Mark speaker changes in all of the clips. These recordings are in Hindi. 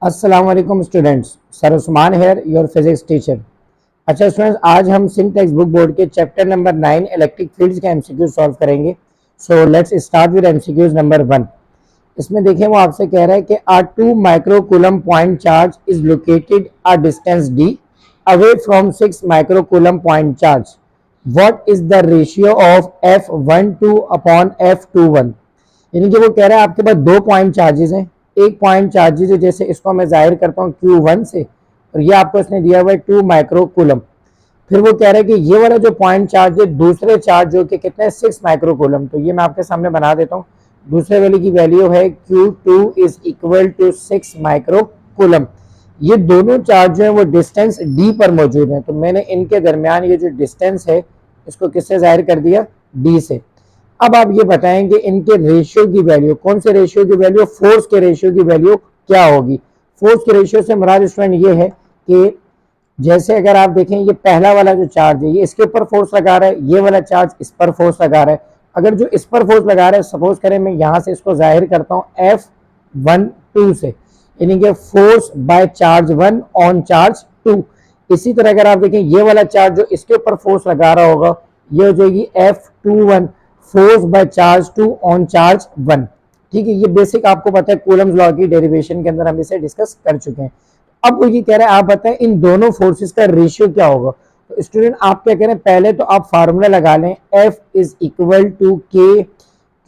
Speaker 1: अस्सलाम वालेकुम students, sir Usman here your physics teacher. अच्छा स्टूडेंट्स, आज हम सिंह टेक्स्ट बुक बोर्ड के चैप्टर नंबर 9 इलेक्ट्रिक फील्ड्स के एमसीक्यूज सॉल्व करेंगे। So let's start with MCQs number 1। इसमें देखें, वो आपसे कह रहा है कि a 2 microcoulomb point charge is located a distance d away from 6 microcoulomb point charge. What is the ratio of F12 upon F21? यानी कि वो कह रहा है आपके पास दो पॉइंट चार्जेस हैं। एक पॉइंट चार्जेस है, जैसे इसको मैं जाहिर करता हूँ Q1 से, और ये आपको इसने दिया हुआ है 2 माइक्रोकूलम। फिर वो कह रहा है कि ये वाला जो पॉइंट चार्ज है, दूसरे चार्ज जो कि कितने 6 माइक्रोकूलम, तो ये मैं आपके सामने बना देता हूँ। दूसरे वाले की वैल्यू है Q2 is equal to 6 microcoulomb. ये दोनों चार्ज जो है वो डिस्टेंस d पर मौजूद है, तो मैंने इनके दरमियान ये जो डिस्टेंस है इसको किससे जाहिर कर दिया, d से। अब आप ये बताएं कि इनके रेशियो की वैल्यू, कौन से रेशियो की वैल्यू, फोर्स के रेशियो की वैल्यू क्या होगी। फोर्स के रेशियो से मुराद स्टूडेंट ये है कि जैसे अगर आप देखें, ये पहला वाला जो चार्ज है ये इसके ऊपर फोर्स लगा रहा है, ये वाला चार्ज इस पर फोर्स लगा रहा है। अगर जो इस पर फोर्स लगा रहा है, सपोज करें मैं यहाँ से इसको जाहिर करता हूँ F12 से, यानी कि force by charge 1 on charge 2। इसी तरह अगर आप देखें, ये वाला चार्ज जो इसके ऊपर फोर्स लगा रहा होगा, ये हो जाएगी F21 force by charge 2 on charge 1। ठीक है, ये बेसिक आपको पता है, कूलम्स लॉ की डेरिवेशन के अंदर हम इसे डिस्कस कर चुके हैं। अब वो ये कह रहे हैं आप बताएं इन दोनों फोर्सेस का रेशियो क्या होगा। तो स्टूडेंट आप क्या करें, पहले तो आप फार्मूला लगा लें, F is equal to K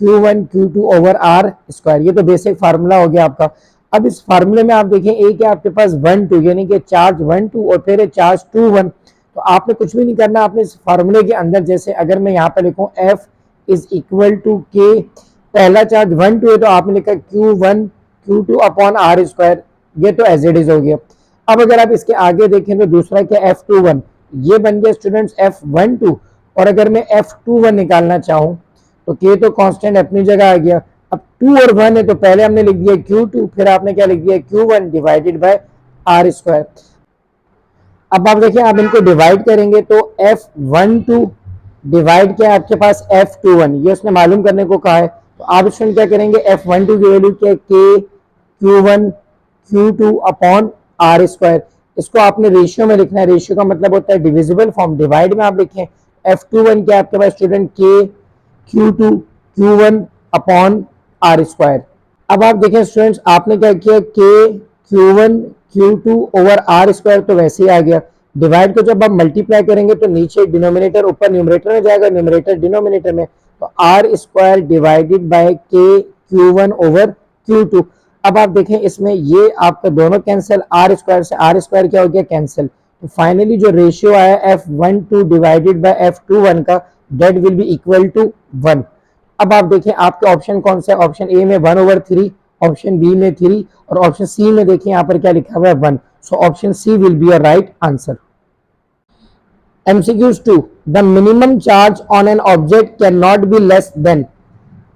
Speaker 1: Q1 Q2 over R square. ये तो बेसिक फार्मूला हो गया आपका। अब इस फार्मूले में आप देखें, एक है आपके पास 1 2, यानी कि चार्ज 1 2 और फिर चार्ज 2 1। तो आपने कुछ भी नहीं करना, आपने इस फार्मूले के अंदर, जैसे अगर मैं यहाँ पे लिखूं F is equal to K, पहला चार्ज 1 2 है तो आपने लिखा Q1 Q2 upon R square. ये तो एज इट इज हो गया। अब अगर आप इसके आगे देखें तो दूसरा क्या, F21, ये बन गया स्टूडेंट्स F12। और अगर मैं F21 निकालना चाहूं तो K तो कांस्टेंट अपनी जगह आ गया। अब 2 और 1 है तो पहले हमने लिख दिया Q2, फिर आपने क्या लिख दिया Q1 divided by R square. अब आप देखिए, आप इनको डिवाइड करेंगे तो F12 डिवाइड क्या है आपके पास F21, ये उसने मालूम करने को कहा है। तो आप इसमें क्या करेंगे, F12 की वैल्यू क्या है, K Q1 Q2 upon R square. इसको आपने रेशियो में लिखना है, रेशियो का मतलब होता है डिविजिबल फॉर्म। डिवाइड में आप लिखें F21 क्या आपके पास student, K Q2 Q1 upon R square. अब आप देखें स्टूडेंट्स, आपने क्या किया, K Q1 Q2 over R square तो वैसे ही आ गया। डिवाइड को जब आप मल्टीप्लाई करेंगे तो नीचे डिनोमिनेटर ऊपर न्यूमरेटर में जाएगा, न्यूमरेटर डिनोमिनेटर में, तो R square divided by K Q1 over Q2। अब आप देखें, इसमें ये आपका दोनों कैंसिल, R स्क्वायर से R स्क्वायर क्या हो गया, कैंसिल। तो फाइनली जो रेशियो आया F12 डिवाइडेड बाय F21 का, that will be equal to 1। अब आप देखें आपके ऑप्शन कौन सा है, ऑप्शन ए में 1/3, ऑप्शन बी में 3, और ऑप्शन सी में देखिए यहाँ पर क्या लिखा हुआ है 1। So option C will be a right answer. MCQs 2, the minimum charge on an object cannot be less than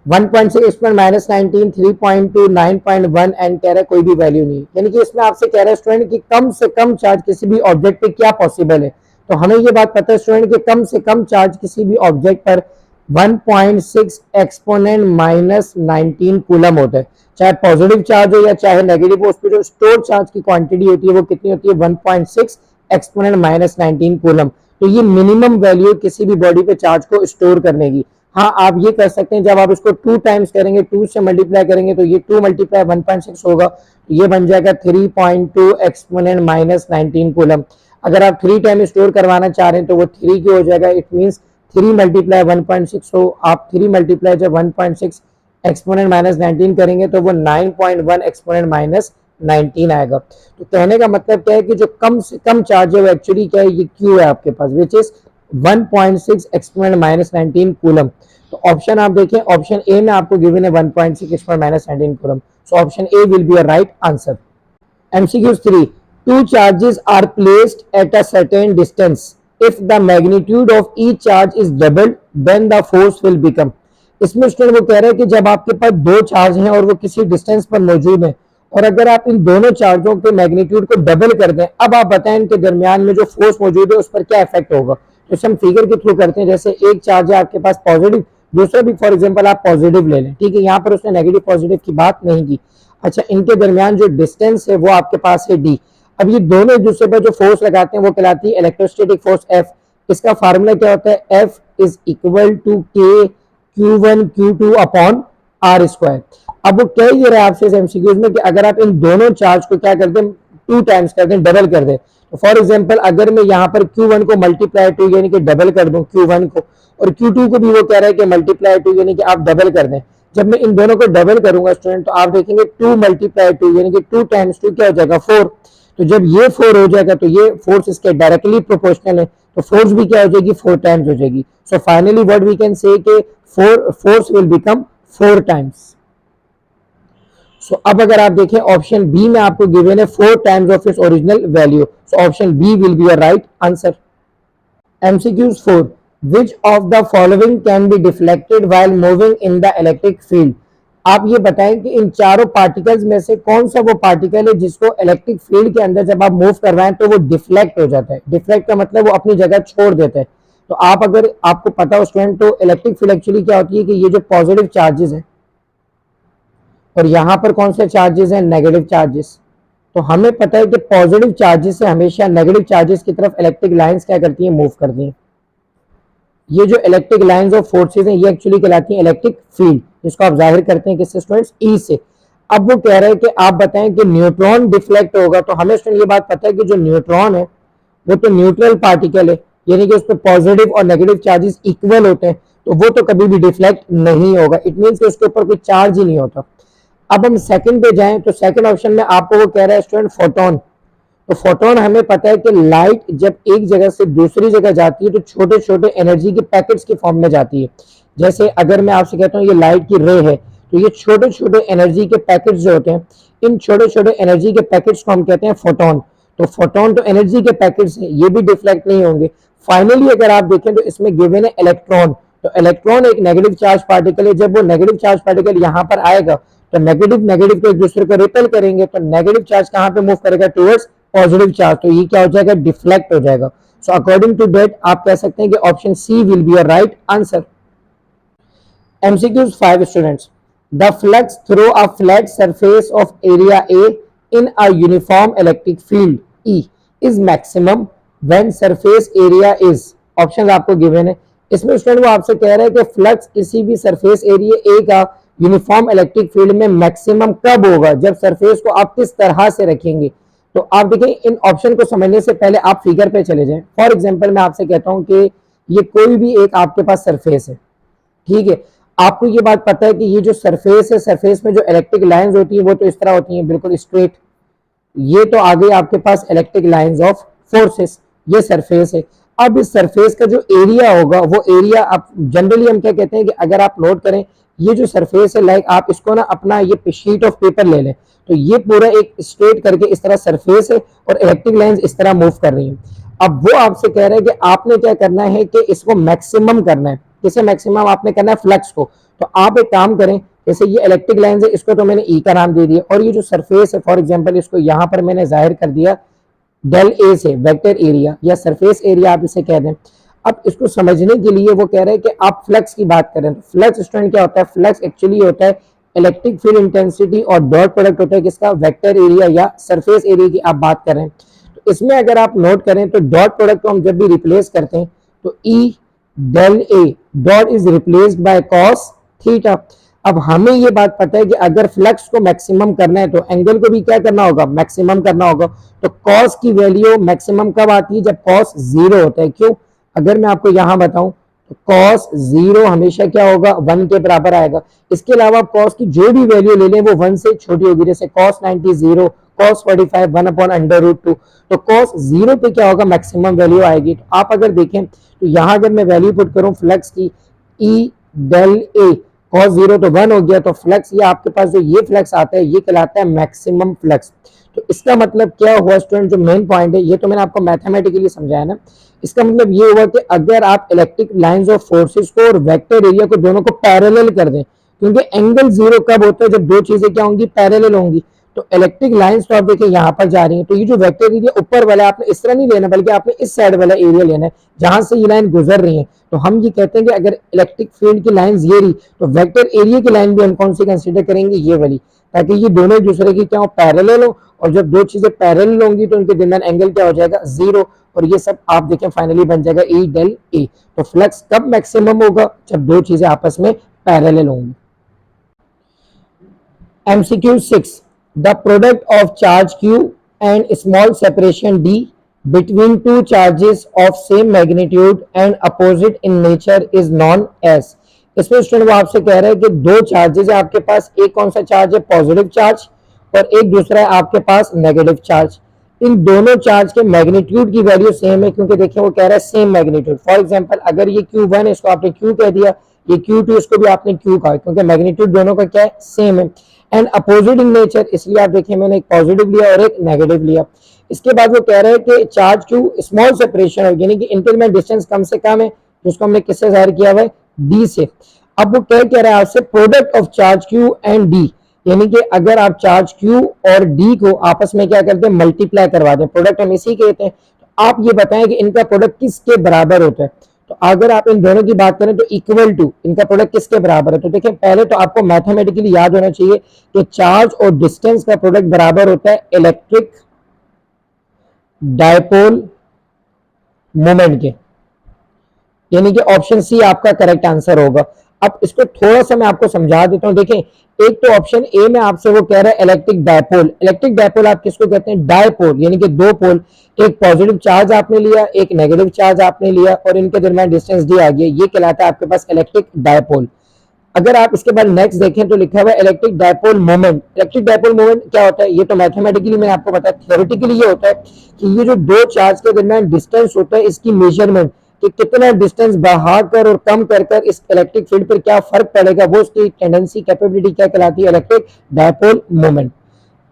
Speaker 1: 1.6 exponent minus 19, 3.2, 9.1 and कह रहा है कोई भी वैल्यू नहीं। यानी कि इसमें आपसे कह रहा है स्टूडेंट कि कम से कम चार्ज किसी भी ऑब्जेक्ट पे क्या पॉसिबल है। तो हमें ये बात पता है स्टूडेंट कि कम से कम चार्ज किसी भी ऑब्जेक्ट पर 1.6 एक्सपोनेंट माइनस 19 कूलम होता है। चाहे पॉजिटिव चार्ज हो या चाहे नेगेटिव हो, उस पर जो स्टोर चार्ज की क्वांटिटी होती है वो कितनी होती है, 1.6 एक्सपोनेंट माइनस 19 कूलम। तो ये मिनिमम वैल्यू किसी भी बॉडी पे चार्ज को स्टोर करने की। हाँ, आप ये कर सकते हैं, जब आप इसको 2 टाइम्स करेंगे, 2 से मल्टीप्लाई करेंगे तो ये 2 मल्टीप्लाई 1.6 होगा, तो ये बन जाएगा 3.2 एक्सपोनेंट माइनस 19 कूलम। अगर आप 3 टाइम स्टोर करवाना चाह रहे हैं तो वो 3 की हो जाएगा, इट मींस 3 मल्टीप्लाई 1.6। तो आप 3 मल्टीप्लाई जब 1.6 एक्सपोनेंट माइनस 19 करेंगे तो वो 9.1 एक्सपोनेंट माइनस 19 आएगा। तो कहने का मतलब क्या है कि जो कम से कम चार्ज है वो एक्चुअली क्या है, ये क्यू है आपके पास, which is 1.6 exponent minus 19 coulomb. तो ऑप्शन आप देखें, ऑप्शन ए में आपको गिवन है 1.6 एक्सपोनेंट माइनस 19 कूलम। So option A will be a right answer. MCQ 3, two charges are placed at a certain distance. If the magnitude of each charge is doubled, then the force will become. इसमें स्टूडेंट वो कह रहे हैं कि जब आपके पास दो चार्ज हैं और वो किसी डिस्टेंस पर मौजूद हैं, और अगर आप इन दोनों चार्जों के मैग्नीट्यूड को डबल कर दें, अब आप बताएं इनके दरमियान में जो फोर्स मौजूद है उस पर क्या इफेक्ट होगा। तो इसे हम फिगर के थ्रू करते हैं। जैसे एक चार्ज है आपके पास पॉजिटिव, दूसरा भी फॉर एग्जांपल आप पॉजिटिव ले लें, ठीक है, यहाँ पर उसने नेगेटिव पॉजिटिव की बात नहीं की। अच्छा, इनके दरमियान जो डिस्टेंस है वो आपके पास है डी। अब ये दोनों एक दूसरे पर जो फोर्स लगाते हैं वो कहलाती है इलेक्ट्रोस्टैटिक फोर्स एफ। इसका फार्मूला क्या होता है, एफ इज इक्वल टू के Q1 Q2 upon R square. अब वो कह ये रहा है आपसे इस एमसीक्यूज में कि अगर आप इन दोनों चार्ज को क्या कर दें, 2 टाइम्स कर दें, डबल कर दें। तो फॉर एग्जांपल अगर मैं यहाँ पर Q1 को मल्टीप्लाई टू यानी कि डबल कर दूं Q1 को, और Q2 को भी वो कह रहा है कि मल्टीप्लाई टू यानी कि आप डबल कर दें। जब मैं इन दोनों को डबल करूंगा स्टूडेंट, तो आप देखेंगे 2 मल्टीप्लाई टू यानी कि 2 टाइम्स 2 क्या हो जाएगा 4। तो जब ये 4 हो जाएगा तो ये फोर्स इसके डायरेक्टली प्रोपोर्शनल है, तो फोर्स भी क्या हो जाएगी 4 टाइम्स हो जाएगी। So finally what we can say कि force will become 4 times. So अब अगर आप देखें ऑप्शन बी में आपको गिवन है 4 times of its original value. So option B will be your right answer. MCQs 4, which of the following can be deflected while moving in the electric field? आप ये बताएं कि इन चारों पार्टिकल्स में से कौन सा वो पार्टिकल है जिसको इलेक्ट्रिक फील्ड के अंदर जब आप मूव करवाएं तो वो डिफ्लेक्ट हो जाता है। डिफ्लेक्ट का मतलब वो अपनी जगह छोड़ देता है। तो आप अगर आपको पता हो स्टूडेंट, तो इलेक्ट्रिक फील्ड एक्चुअली क्या होती है कि ये जो पॉजिटिव चार्जेस हैं और यहाँ पर कौन से चार्जेस हैं, नेगेटिव चार्जेस। तो हमें पता है कि पॉजिटिव चार्जेस से हमेशा नेगेटिव चार्जेस की तरफ इलेक्ट्रिक लाइंस क्या करती हैं, मूव करती हैं। ये जो इलेक्ट्रिक लाइंस ऑफ फोर्सेस हैं ये एक्चुअली कहलाती हैं इलेक्ट्रिक फील्ड, जिसको आप जाहिर करते हैं किससे स्टूडेंट्स, ई से। अब वो कह रहे हैं कि आप बताएं कि न्यूट्रॉन डिफ्लेक्ट होगा, तो हमें स्टूडेंट ये बात पता है कि जो न्यूट्रॉन है वो तो न्यूट्रल पार्टिकल है, यानी कि उस पर पॉजिटिव और नेगेटिव चार्जेस इक्वल होते हैं, तो वो तो कभी भी डिफ्लेक्ट नहीं होगा। इट मीन्स कि उसके ऊपर कोई चार्ज ही नहीं होता। अब हम सेकंड पे जाएं तो सेकंड ऑप्शन में आपको वो कह रहा है स्टूडेंट फोटोन। तो फोटोन हमें पता है कि लाइट जब एक जगह से दूसरी जगह जाती है तो छोटे छोटे एनर्जी के पैकेट्स के फॉर्म में जाती है। जैसे अगर मैं आपसे कहता हूँ ये लाइट की रे है, तो ये छोटे छोटे एनर्जी के पैकेट्स जो होते हैं, इन छोटे छोटे एनर्जी के पैकेट्स को हम कहते हैं फोटोन। तो फोटोन तो एनर्जी के पैकेट्स हैं, ये भी डिफ्लेक्ट नहीं होंगे। फाइनली अगर आप देखें तो इसमें गिवन है इलेक्ट्रॉन। तो इलेक्ट्रॉन एक नेगेटिव चार्ज पार्टिकल है। जब वो नेगेटिव चार्ज पार्टिकल यहाँ पर आएगा तो नेगेटिव नेगेटिव को एक दूसरे को रिपेल करेंगे, तो नेगेटिव चार्ज कहाँ पे मूव करेगा, टुवर्ड्स पॉजिटिव चार्ज। तो ये क्या हो जाएगा, डिफ्लेक्ट हो जाएगा। सो अकॉर्डिंग टू दैट आप कह सकते हैं कि option C will be your right answer. MCQs 5 students, the flux through a flat surface of area A in a uniform electric field E is maximum when surface area is, option आपको गिवन है। इसमें स्टूडेंट वो आपसे कह रहा है कि फ्लक्स किसी भी सरफेस एरिया ए का यूनिफॉर्म इलेक्ट्रिक फील्ड में मैक्सिमम कब होगा, जब सरफेस को आप किस तरह से रखेंगे। तो आप देखें इन ऑप्शन को समझने से पहले आप फिगर पे चले जाएं। फॉर एग्जांपल मैं आपसे कहता हूं कि ये कोई भी एक आपके पास सरफेस है, ठीक है। आपको ये बात पता है कि ये जो सरफेस है, सरफेस में जो इलेक्ट्रिक लाइंस होती है वो तो इस तरह होती हैं, बिल्कुल स्ट्रेट। ये तो आ गई आपके पास इलेक्ट्रिक लाइंस ऑफ फोर्सेस, ये सरफेस है। अब इस सरफेस का जो एरिया होगा वो एरिया आप जनरली हम क्या कहते हैं कि अगर आप नोट करें ये जो सरफेस है, लाइक आप इसको ना अपना ये शीट ऑफ पेपर ले लें, तो ये पूरा एक स्ट्रेट करके इस तरह सरफेस है और इलेक्ट्रिक लाइंस इस तरह मूव कर रही हैं। अब वो आपसे कह रहे हैं कि आपने क्या करना है कि इसको मैक्सिमम करना है। किसे मैक्सिमम आपने करना है, फ्लक्स को। तो आप एक काम करें, जैसे ये इलेक्ट्रिक लाइंस है, इसको तो मैंने ई का नाम दे दिया, और ये जो सरफेस है फॉर एग्जांपल इसको यहाँ पर मैंने जाहिर कर दिया डेल ए से, वेक्टर एरिया या सरफेस एरिया आप इसे कह दें। अब इसको समझने के लिए वो कह रहे हैं कि आप फ्लक्स की बात करें। फ्लक्स स्टूडेंट क्या होता है, फ्लक्स एक्चुअली होता है इलेक्ट्रिक फील्ड इंटेंसिटी और डॉट प्रोडक्ट होता है किसका, वेक्टर एरिया या सरफेस एरिया की आप बात करें। तो इसमें अगर आप नोट करें तो डॉट प्रोडक्ट को हम जब भी रिप्लेस करते हैं तो E del A dot is replaced by cos theta. अब हमें ये बात पता है कि अगर फ्लक्स को मैक्सिमम करना है तो एंगल को भी क्या करना होगा, मैक्सिमम करना होगा। तो कॉस की वैल्यू मैक्सिमम कब आती है, जब कॉस 0 होता है। क्यों, अगर मैं आपको यहां बताऊं तो कॉस 0 हमेशा क्या होगा, 1 के बराबर आएगा। इसके अलावा कॉस की जो भी वैल्यू ले लें वो 1 से छोटी होगी, जैसे कॉस 90 0, कॉस 45 1/√2। तो कॉस 0 पे क्या होगा, मैक्सिमम वैल्यू आएगी। तो आप अगर देखें तो यहां अगर मैं वैल्यू पुट करूं फ्लक्स की ई डेल ए, कॉस 0 तो 1 हो गया, तो फ्लक्स ये आपके पास जो ये फ्लक्स आता है ये कहलाता है मैक्सिमम फ्लक्स। तो इसका मतलब क्या हुआ स्टूडेंट, जो मेन पॉइंट है ये तो मैंने आपको मैथमेटिकली समझाया ना। इसका मतलब ये हुआ कि अगर आप इलेक्ट्रिक लाइंस ऑफ फोर्सेस को और वेक्टर एरिया को दोनों को पैरेलल कर दें, क्योंकि एंगल 0 कब होता है, जब दो चीजें क्या होंगी, पैरेलल होंगी। तो इलेक्ट्रिक लाइंस तो आप देखिए यहाँ पर जा रही है, तो ये जो वेक्टर एरिया ऊपर वाला आपने इस तरह नहीं लेना, बल्कि आपने इस साइड वाला एरिया लेना है जहां से ये लाइन गुजर रही है। तो हम ये कहते हैं कि अगर इलेक्ट्रिक फील्ड की लाइन ये रही तो वेक्टर एरिया की लाइन भी हम कौन सी कंसीडर करेंगे, ये वाली। ताकि ये दोनों एक दूसरे की क्या हो, पैरेलल हो, और जब दो चीजें पैरेलल होंगी तो उनके दरमियान एंगल क्या हो जाएगा, जीरो, और ये सब आप देखें फाइनली बन जाएगा ई डेल ए। तो फ्लक्स कब मैक्सिमम होगा, जब दो चीजें आपस में पैरेलल होंगी। MCQ 6. The product of charge Q and small separation d between two charges of same magnitude and opposite in nature is known as। इसमें स्टूडेंट वो आपसे कह रहे हैं कि दो चार्जेस है आपके पास, एक कौन सा चार्ज है, पॉजिटिव चार्ज, और एक दूसरा है आपके पास नेगेटिव चार्ज। इन दोनों चार्ज के मैग्नीट्यूड की वैल्यू सेम है, क्योंकि देखिए वो कह रहा है सेम मैग्नीट्यूड। फॉर एग्जांपल अगर ये Q1 इसको आपने Q कह दिया, ये Q2 इसको भी आपने Q कहा, क्योंकि मैग्नीट्यूड दोनों का क्या है, सेम है। एंड अपोजिट इन नेचर, इसलिए आप देखिए मैंने एक पॉजिटिव लिया और एक नेगेटिव लिया। इसके बाद वो कह रहे हैं कि चार्ज Q स्मॉल सेपरेशन है, यानी कि इनके में डिस्टेंस कम से कम है, जिसको हमने किससे जाहिर किया हुआ है, D से। अब वो क्या कह रहा है आपसे, product of charge Q and D, यानी कि अगर आप चार्ज Q और D को आपस में क्या करते हैं, मल्टीप्लाई करवा दें, प्रोडक्ट हम इसी कहते हैं। तो आप ये बताएं कि इनका प्रोडक्ट किसके बराबर होता है। तो अगर आप इन दोनों की बात करें तो इक्वल टू, इनका प्रोडक्ट किसके बराबर है। तो देखिए पहले तो आपको मैथमेटिकली याद होना चाहिए कि चार्ज और डिस्टेंस का प्रोडक्ट बराबर होता है इलेक्ट्रिक डायपोल मोमेंट के, यानी कि ऑप्शन सी आपका करेक्ट आंसर होगा। अब इसको थोड़ा सा मैं आपको समझा देता हूं। देखें एक तो ऑप्शन ए में आपसे वो कह रहा है इलेक्ट्रिक डायपोल। इलेक्ट्रिक डायपोल आप किसको कहते हैं, डायपोल, यानी कि दो पोल, एक पॉजिटिव चार्ज आपने लिया, एक नेगेटिव चार्ज आपने लिया, और इनके दरमियान डिस्टेंस डी आ गया, ये कहलाता है आपके पास इलेक्ट्रिक डायपोल। अगर आप इसके बाद नेक्स्ट देखें तो लिखा हुआ है electric dipole moment. Electric dipole moment क्या होता है, ये तो मैथमेटिकली मैंने आपको बताया। थ्योरेटिकली ये होता है कि ये जो दो चार्ज के दरमियान डिस्टेंस होता है, इसकी मेजरमेंट कि कितना डिस्टेंस बढ़ाकर और कम कर कर इस इलेक्ट्रिक फील्ड पर क्या फर्क पड़ेगा, वो उसकी टेंडेंसी कैपेबिलिटी क्या कहलाती है, इलेक्ट्रिक डायपोल मोमेंट।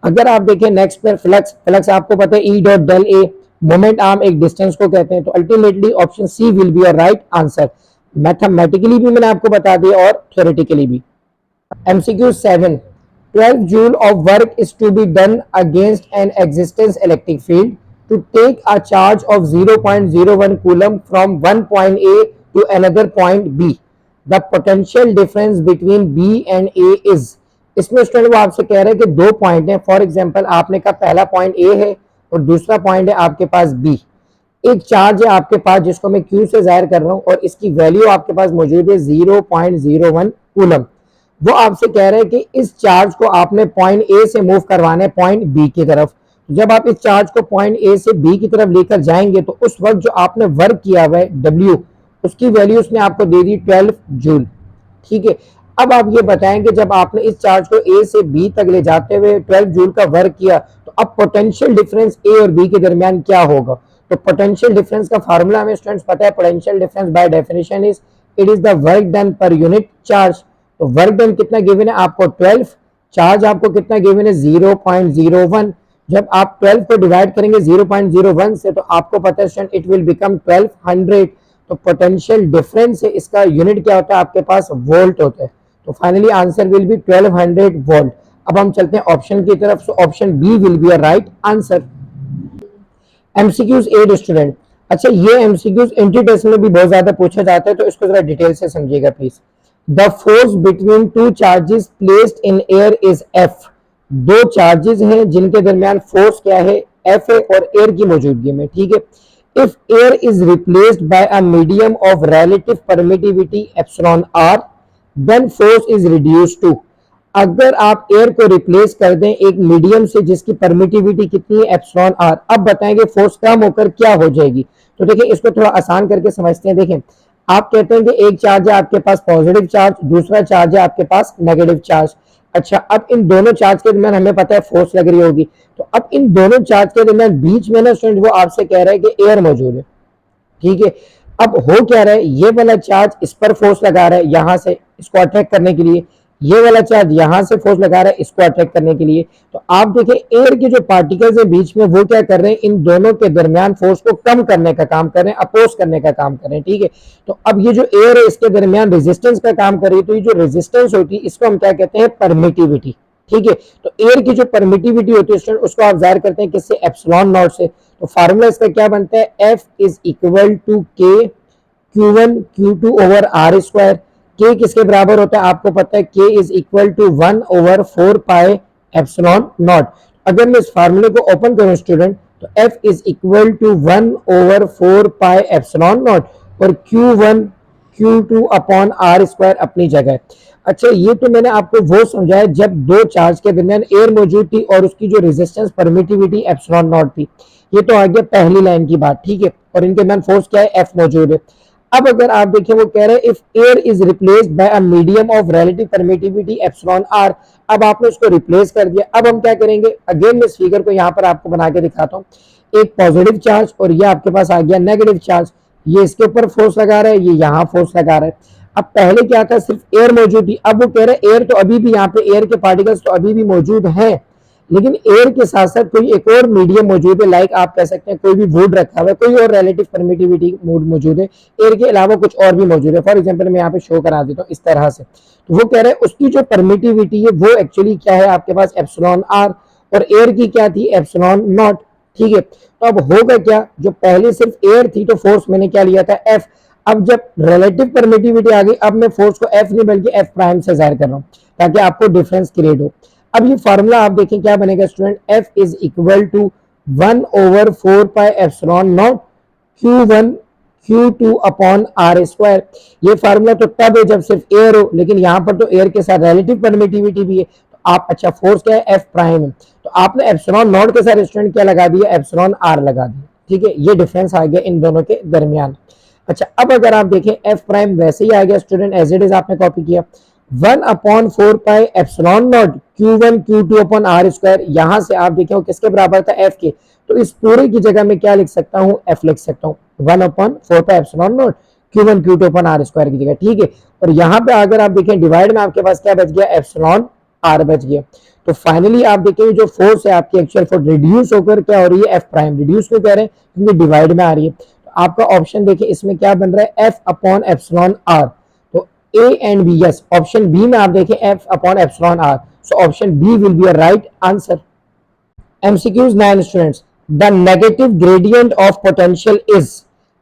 Speaker 1: अगर आप देखें नेक्स्ट पर फ्लक्स, फ्लक्स आपको पता है E dot del A, moment arm एक डिस्टेंस को कहते हैं। तो ultimately option C will be your right answer. Mathematically भी मैंने आपको बता दिया और थ्योरेटिकली भी। MCQ 7. 12 joule of work is to be done against an existence electric field to take a charge of 0.01 coulomb from one point A to another point B. The potential difference between B and A is। इसमें स्टूडेंट वो आपसे कह रहे हैं कि दो पॉइंट हैं। फॉर एग्जांपल आपने कहा पहला पॉइंट A है और दूसरा पॉइंट है आपके पास B। एक चार्ज है आपके पास जिसको मैं Q से जाहिर कर रहा हूं और इसकी वैल्यू आपके पास मौजूद है 0.01 कूलम। वो आपसे कह रहे हैं कि इस चार्ज को आपने पॉइंट ए से मूव करवाना है पॉइंट बी की तरफ। जब आप इस चार्ज को पॉइंट ए से बी की तरफ लेकर जाएंगे तो उस वक्त जो आपने वर्क किया हुआ है W, उसकी वैल्यू उसने आपको दे दी 12 जूल। ठीक है, अब आप ये बताएंगे जब आपने इस चार्ज को ए से बी तक ले जाते हुए 12 जूल का वर्क किया तो अब पोटेंशियल डिफरेंस ए और बी के दरमियान क्या होगा। तो पोटेंशियल डिफरेंस का फार्मूला हमें स्टूडेंट्स पता है। Potential difference by definition is it is the work done per unit charge. तो वर्क डन कितना गिवन है आपको 12, चार्ज आपको कितना गिवन है 0.01। जब आप 12 को डिवाइड करेंगे 0.01 से तो आपको पता है स्टूडेंट इट विल बिकम 1200। तो पोटेंशियल डिफरेंस है, इसका यूनिट क्या होता है आपके पास, वोल्ट होता है। तो finally answer will be 1200 volt. अब हम चलते हैं ऑप्शन की तरफ। So option B will be a right answer. MCQs 8 student. अच्छा ये MCQs एंट्री टेस्ट में भी बहुत ज्यादा पूछा जाता है, तो इसको जरा डिटेल से समझिएगा please. The force between two charges placed in air is F। दो चार्जेस हैं जिनके दरमियान फोर्स क्या है, F है, और एयर की मौजूदगी में। ठीक है, if air is replaced by a medium of relative permittivity epsilon r then force is reduced to. अगर आप एयर को रिप्लेस कर दें एक मीडियम से जिसकी परमिटिविटी कितनी है, एप्सिलॉन r, अब बताएंगे फोर्स कम होकर क्या हो जाएगी। तो देखिए इसको थोड़ा आसान करके समझते हैं। देखें आप कहते हैं कि एक चार्ज है आपके पास पॉजिटिव चार्ज, दूसरा चार्ज है आपके पास नेगेटिव चार्ज। अच्छा अब इन दोनों चार्ज के दरमियान हमें पता है फोर्स लग रही होगी। तो अब इन दोनों चार्ज के दरमियान बीच में ना स्टूडेंट वो आपसे कह रहा है कि एयर मौजूद है। ठीक है, अब हो क्या रहा है, ये वाला चार्ज इस पर फोर्स लगा रहा है यहां से इसको अट्रैक्ट करने के लिए, ये वाला चार्ज यहां से फोर्स लगा रहा है इसको अट्रैक्ट करने के लिए। तो आप देखें एयर के जो पार्टिकल्स है बीच में वो क्या कर रहे हैं, इन दोनों के दरमियान फोर्स को कम करने का काम कर रहे हैं, अपोज करने का काम कर रहे हैं। ठीक है, तो अब ये जो एयर है इसके दरमियान रेजिस्टेंस का काम कर रही है। तो ये जो रेजिस्टेंस होती है इसको हम क्या कहते हैं, परमिटिविटी। ठीक है, तो एयर की जो परमिटिविटी होती है उसको आप जाहिर करते हैं किससे, एप्सिलॉन नॉट से। तो फार्मूला इसका क्या बनता है, F is equal to K Q1 Q2 over R square. K किसके बराबर होता है आपको पता है, K is equal to 1 over 4 pi epsilon naught. अगर मैं इस फार्मूले को ओपन करूं स्टूडेंट, तो F is equal to 1/4 pi epsilon naught और Q1 Q2 upon R square अपनी जगह। अच्छा, ये तो मैंने आपको वो समझाया जब दो चार्ज के दरमियान एयर मौजूद थी और उसकी जो रेजिस्टेंस परमिटिविटी एप्सिलॉन नॉट थी। ये तो आ गया पहली लाइन की बात, ठीक है। और इनके दरमियान फोर्स क्या है, एफ मौजूद है। अब अगर आप देखें, वो कह रहे हैं if air is replaced by a medium of relative permittivity epsilon R. अब आपने उसको रिप्लेस कर दिया। अब हम क्या करेंगे, अगेन मैं इस फिगर को यहाँ पर आपको बना के दिखाता हूँ। एक पॉजिटिव चार्ज और ये आपके पास आ गया नेगेटिव चार्ज। ये इसके ऊपर फोर्स लगा रहा है, ये यहाँ फोर्स लगा रहा है। अब पहले क्या था, सिर्फ एयर मौजूद थी। अब वो कह रहे हैं एयर तो अभी भी यहाँ पे एयर के पार्टिकल्स तो अभी भी मौजूद हैं, लेकिन एयर के साथ साथ कोई एक और मीडियम मौजूद है। लाइक आप कह सकते हैं कोई भी वुड रखा हुआ है, कोई और रिलेटिव परमिटिविटी मूड मौजूद है। एयर के अलावा कुछ और भी मौजूद है। फॉर एग्जांपल मैं यहाँ पे शो करा देता हूँ इस तरह से। तो वो कह रहे हैं उसकी जो परमिटिविटी है वो एक्चुअली क्या है आपके पास, एप्सिलॉन आर, और एयर की क्या थी, एप्सिलॉन नॉट, ठीक है। तो अब होगा क्या, जो पहले सिर्फ एयर थी तो फोर्स मैंने क्या लिया था, एफ। अब जब रिलेटिव परमिटिविटी आ गई, अब मैं फोर्स को एफ नहीं बल्कि एफ प्राइम से जाहिर कर रहा हूँ ताकि आपको डिफरेंस क्रिएट हो। अब ये फार्मूला आप देखें क्या बनेगा student, F is equal to 1/4 pi epsilon naught Q1 Q2 upon R square. ये फार्मूला तो तब है जब सिर्फ एयर हो, लेकिन यहाँ पर तो एयर के साथ रिलेटिव परमिटिविटी भी है। तो आप, अच्छा फोर्स क्या है, एफ प्राइम है, तो आपने एप्सिलॉन नॉट के साथ स्टूडेंट क्या लगा दिया, एप्सिलॉन आर लगा दिया, ठीक है। ये डिफरेंस आ गया इन दोनों के दरमियान। अच्छा, अब अगर आप देखें एफ प्राइम वैसे ही आ गया स्टूडेंट, एज इट इज आपने कॉपी किया। 1/4 pi epsilon naught Q1 Q2 upon R square. यहां से आप देखें वो किसके बराबर था, एफ के। तो इस पूरे की जगह में क्या लिख सकता हूं, एफ लिख सकता हूं। 1/4 pi epsilon naught Q1 Q2 upon R square की जगह, ठीक है। और यहाँ पे अगर आप देखें डिवाइड में आपके पास क्या बच गया, एप्सिलॉन आर बच गया। तो फाइनली आप देखें जो फोर्स है आपकी एक्चुअल फोर्स रिड्यूस होकर क्या हो रही है, एफ प्राइम। रिड्यूस क्यों कह रहे हैं, क्योंकि डिवाइड में आ रही है। तो आपका ऑप्शन देखिए इसमें क्या बन रहा है, एफ अपॉन एप्सिलॉन आर। तो A and B, yes, option B में आप देखें F upon epsilon R. So option B will be a right answer. MCQs 9 students, the negative gradient of potential is.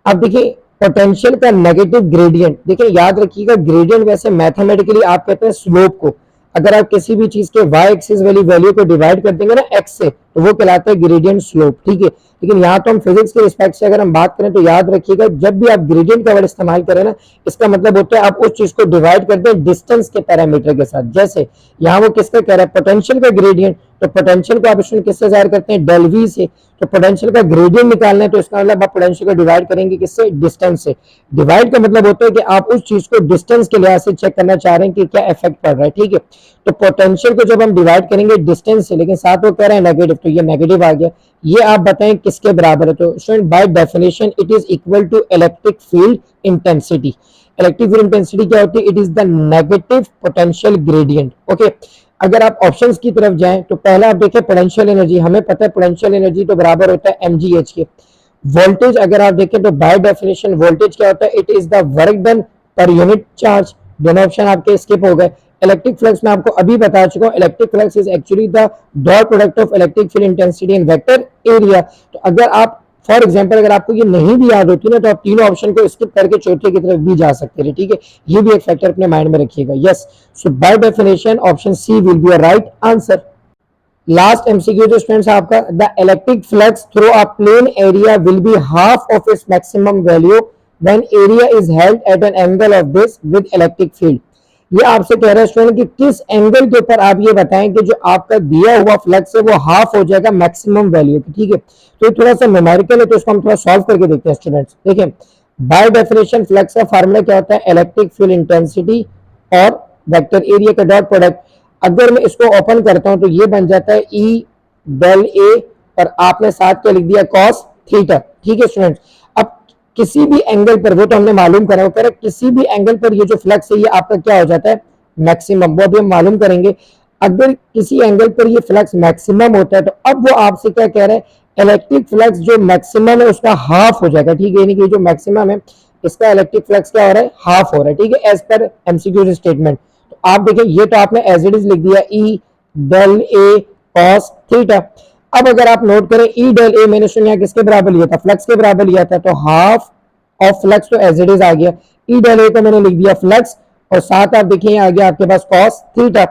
Speaker 1: अब देखिए पोटेंशियल का नेगेटिव ग्रेडियंट, देखिए याद रखिएगा ग्रेडियंट वैसे मैथमेटिकली आप कहते हैं स्लोप को। अगर आप किसी भी चीज के y एक्सिस वाली वैल्यू को डिवाइड कर देंगे ना x से, तो वो कहलाता है ग्रेडियंट स्लोप, ठीक है। लेकिन यहाँ तो हम फिजिक्स के रिस्पेक्ट से अगर हम बात करें तो याद रखिएगा जब भी आप ग्रेडियंट का वर्ड इस्तेमाल करें ना, इसका मतलब होता है आप उस चीज को डिवाइड कर दें डिस्टेंस के पैरामीटर के साथ। जैसे यहाँ वो किसका कह रहा है, पोटेंशियल का ग्रेडियंट। तो पोटेंशियल को आप इसमें किससे जाहिर करते हैं, डेल वी से। तो पोटेंशियल का ग्रेडियंट निकालना है तो इसका मतलब आप पोटेंशियल को डिवाइड करेंगे किससे, डिस्टेंस से। डिवाइड का मतलब होता है कि आप उस चीज को डिस्टेंस के लिहाज से चेक करना चाह रहे हैं कि क्या इफेक्ट पड़ रहा है, ठीक है। तो पोटेंशियल को जब हम डिवाइड करेंगे डिस्टेंस से, लेकिन साथ वो कह रहे हैं नेगेटिव, तो ये नेगेटिव आ गया। ये आप बताएं किसके बराबर है, तो student by definition it is equal to electric field intensity. Electric field intensity क्या होती है, it is the negative potential gradient, okay. अगर आप ऑप्शंस की तरफ जाएं तो पहला आप देखें पोटेंशियल एनर्जी, हमें पता है पोटेंशियल एनर्जी तो बराबर होता है mgh के। वोल्टेज अगर आप देखें तो बाय डेफिनेशन वोल्टेज क्या होता है, it is the work done per unit charge. दोनों ऑप्शन आपके स्किप हो गए। इलेक्ट्रिक फ्लक्स में आपको अभी बता चुका हूं, electric flux is actually the dot product of electric field intensity and vector area. तो अगर आप फॉर एग्जाम्पल अगर आपको ये नहीं भी याद होती ना, तो आप तीनों ऑप्शन को स्किप करके चौथे की तरफ भी जा सकते हैं, ठीक है। ये भी एक फैक्टर अपने माइंड में रखिएगा, yes. So by definition option C will be a right answer. Last MCQ जो स्टूडेंट्स आपका, the electric flux through a plane area will be half of its maximum value when area is held at an angle of this with electric field. ये आपसे कह रहा है स्टूडेंट कि किस एंगल के ऊपर आप ये बताएं कि जो आपका दिया हुआ फ्लक्स है वो हाफ हो जाएगा मैक्सिमम वैल्यू की, ठीक है। तो ये थोड़ा सा न्यूमेरिकल है तो इसको हम थोड़ा सॉल्व करके देखते हैं स्टूडेंट्स। देखिए बाय डेफिनेशन फ्लक्स का फार्मूला क्या होता है, इलेक्ट्रिक फील्ड इंटेंसिटी और वेक्टर एरिया का डॉट प्रोडक्ट। अगर मैं इसको ओपन करता हूं तो ये बन जाता है ई डेल ए, और आपने साथ क्या लिख दिया, कॉस थीटा, ठीक है स्टूडेंट्स। अब किसी भी एंगल पर, वो तो हमने मालूम करा, वो कह रहा है किसी भी एंगल पर ये जो फ्लक्स है ये आपका क्या हो जाता है, मैक्सिमम। वो अभी हम मालूम करेंगे। अगर किसी एंगल पर ये फ्लक्स मैक्सिमम होता है तो अब वो आपसे क्या कह रहे हैं, इलेक्ट्रिक फ्लक्स जो मैक्सिमम है उसका हाफ हो जाएगा, ठीक है। यानी कि जो मैक्सिमम है इसका इलेक्ट्रिक फ्लक्स क्या हो रहा है, हाफ हो रहा है, ठीक है, एज पर एमसीक्यू स्टेटमेंट। तो आप देखिए ये तो आपने एज इट इज लिख दिया ई डेल ए कॉस थीटा। अब अगर आप नोट करें ई डेल ए मैंने सुना किसके बराबर लिया था, फ्लक्स के बराबर लिया था, तो हाफ ऑफ फ्लक्स तो एज इट इज आ गया। ई डेल ए को मैंने लिख दिया फ्लक्स, और साथ आप देखिए आ गया आपके पास कॉस थीटा।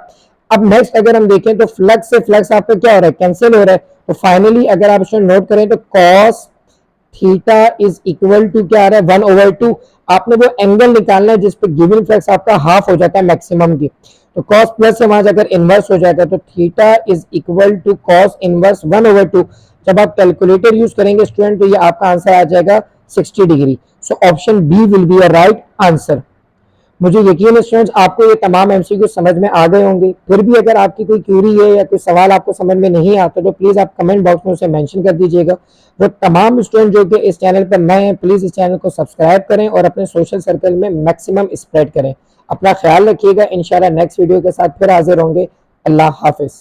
Speaker 1: अब नेक्स्ट अगर हम देखें तो फ्लक्स से फ्लक्स आपका क्या हो रहा है, कैंसिल हो रहा है। तो फाइनली अगर आप इसमें नोट करें तो cos theta is equal to क्या आ रहा है, 1/2। आपने वो एंगल निकालना है जिसपे गिवन फ्लक्स आपका हाफ हो जाता है मैक्सिमम की। तो कॉस प्लस से वहां जाकर इनवर्स हो जाता है, तो theta is equal to cos inverse 1/2। जब आप कैलकुलेटर यूज करेंगे स्टूडेंट तो ये आपका आंसर आ जाएगा 60 degree. So option B will be a right answer. मुझे यकीन है स्टूडेंट्स आपको ये तमाम एमसीक्यू समझ में आ गए होंगे। फिर भी अगर आपकी कोई क्यूरी है या कोई सवाल आपको समझ में नहीं आता तो प्लीज आप कमेंट बॉक्स में उसे मेंशन कर दीजिएगा। वो तमाम स्टूडेंट जो कि इस चैनल पर नए हैं प्लीज इस चैनल को सब्सक्राइब करें और अपने सोशल सर्कल में मैक्सिमम स्प्रेड करें। अपना ख्याल रखिएगा। इंशाल्लाह नेक्स्ट वीडियो के साथ फिर हाजिर होंगे। अल्लाह हाफिज।